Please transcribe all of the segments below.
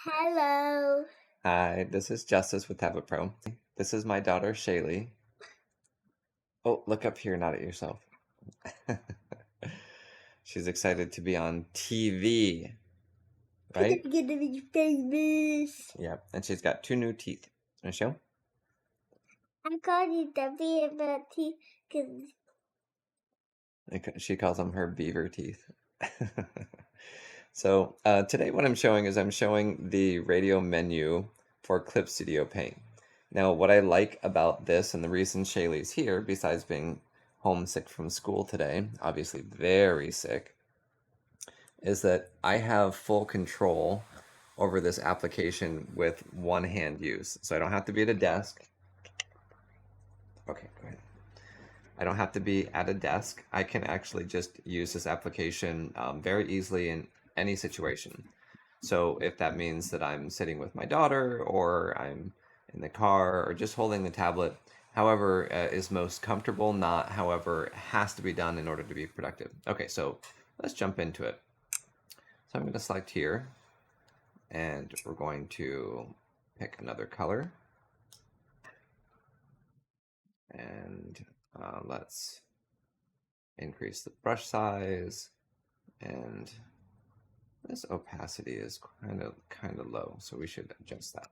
Hello. Hi, this is Justice with Tablet Pro. This is my daughter, Shaylee. Oh, look up here, not at yourself. She's excited to be on TV, right? I'm gonna be famous. Yeah, and she's got two new teeth. Want to show? I call you the ability because She calls them her beaver teeth. So today what I'm showing the radio menu for Clip Studio Paint. Now what I like about this and the reason Shaylee's here, besides being homesick from school today, obviously very sick, is that I have full control over this application with one hand use. So I don't have to be at a desk. Okay, go ahead. I don't have to be at a desk. I can actually just use this application very easily in any situation. So if that means that I'm sitting with my daughter or I'm in the car or just holding the tablet, however is most comfortable, not however has to be done in order to be productive. Okay, so let's jump into it. So I'm going to select here and we're going to pick another color. And let's increase the brush size, and this opacity is kind of low, so we should adjust that.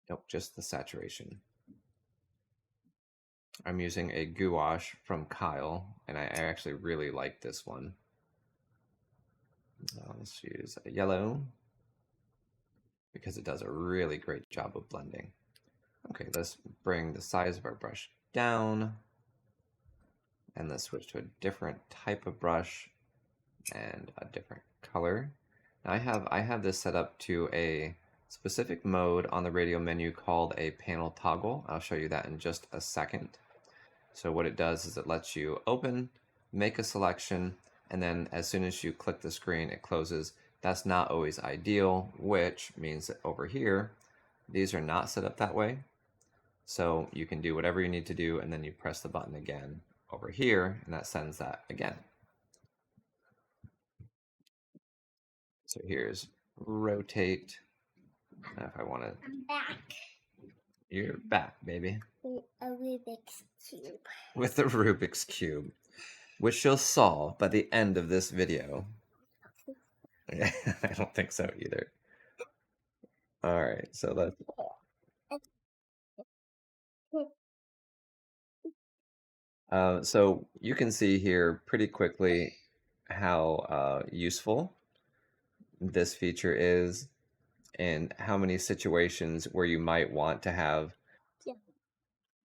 Nope, just the saturation. I'm using a gouache from Kyle, and I actually really like this one. Let's use a yellow because it does a really great job of blending. Okay, let's bring the size of our brush down, and let's switch to a different type of brush and a different color. Now I have this set up to a specific mode on the radio menu called a panel toggle. I'll show you that in just a second. So what it does is it lets you open, make a selection, and then as soon as you click the screen, it closes. That's not always ideal, which means that over here, these are not set up that way. So you can do whatever you need to do, and then you press the button again over here, and that sends that again. So here's rotate. If I want to. I'm back. You're back, baby. With a Rubik's Cube. With the Rubik's Cube, which you'll solve by the end of this video. I don't think so either. All right, so let's. So you can see here pretty quickly how useful this feature is and how many situations where you might want to have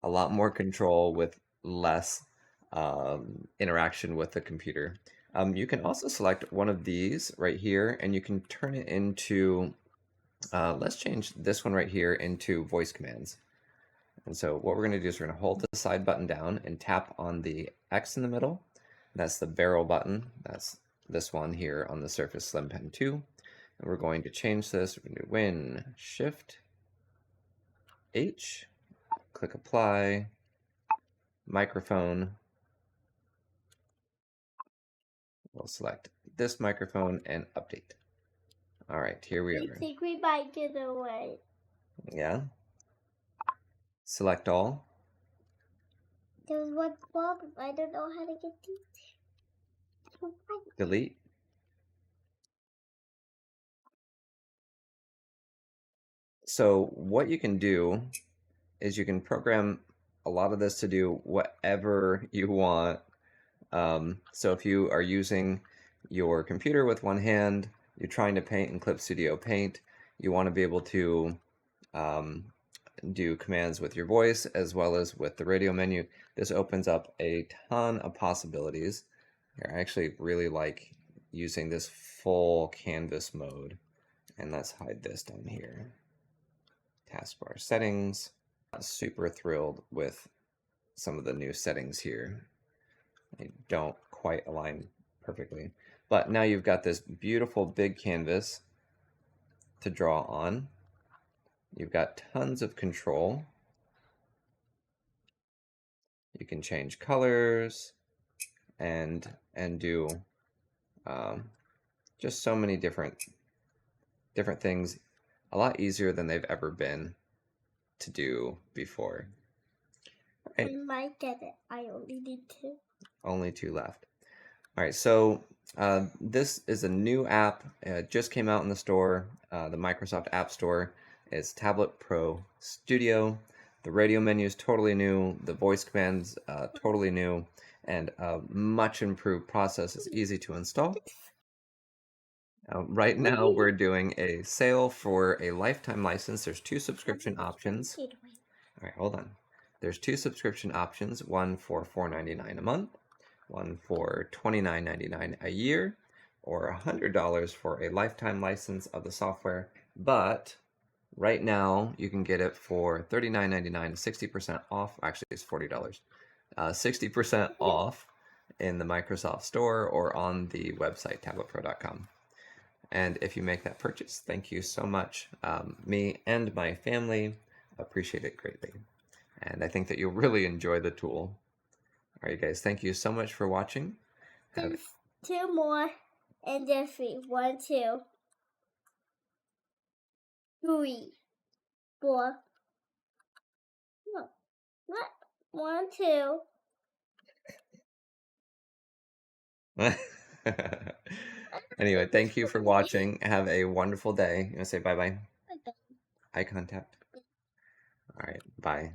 a lot more control with less interaction with the computer. You can also select one of these right here and you can turn it into, let's change this one right here into voice commands. And so what we're going to do is we're going to hold the side button down and tap on the X in the middle. That's the barrel button. That's this one here on the Surface Slim Pen 2. And we're going to change this. We're going to do Win, Shift, H, click Apply, microphone. We'll select this microphone and update. All right, here we are. I think we might get away. Yeah. Select all. There's one problem. I don't know how to get these. Delete. So what you can do is you can program a lot of this to do whatever you want. So if you are using your computer with one hand, you're trying to paint in Clip Studio Paint, you want to be able to do commands with your voice as well as with the radio menu. This opens up a ton of possibilities. I actually really like using this full canvas mode. And let's hide this down here. Taskbar settings. Super thrilled with some of the new settings here. They don't quite align perfectly. But now you've got this beautiful big canvas to draw on. You've got tons of control. You can change colors and do just so many different things a lot easier than they've ever been to do before. Right. I might get it. I only need 2. Only 2 left. All right, so this is a new app. It just came out in the store, the Microsoft App Store. It's Tablet Pro Studio. The radio menu is totally new. The voice commands totally new, and a much improved process. It's easy to install. Right now, we're doing a sale for a lifetime license. There's 2 subscription options. All right, hold on. There's 2 subscription options, one for $4.99 a month, one for $29.99 a year, or $100 for a lifetime license of the software. But right now, you can get it for $39.99, 60% off. Actually, it's $40. 60% off in the Microsoft Store or on the website, tabletpro.com. And if you make that purchase, thank you so much. Me and my family appreciate it greatly. And I think that you'll really enjoy the tool. All right, guys, thank you so much for watching. There's 2 more, and there's 3. 1, 2, 3, 4. No, what? 1, 2. Anyway, thank you for watching. Have a wonderful day. You want to say bye-bye? Okay. Eye contact. All right, bye.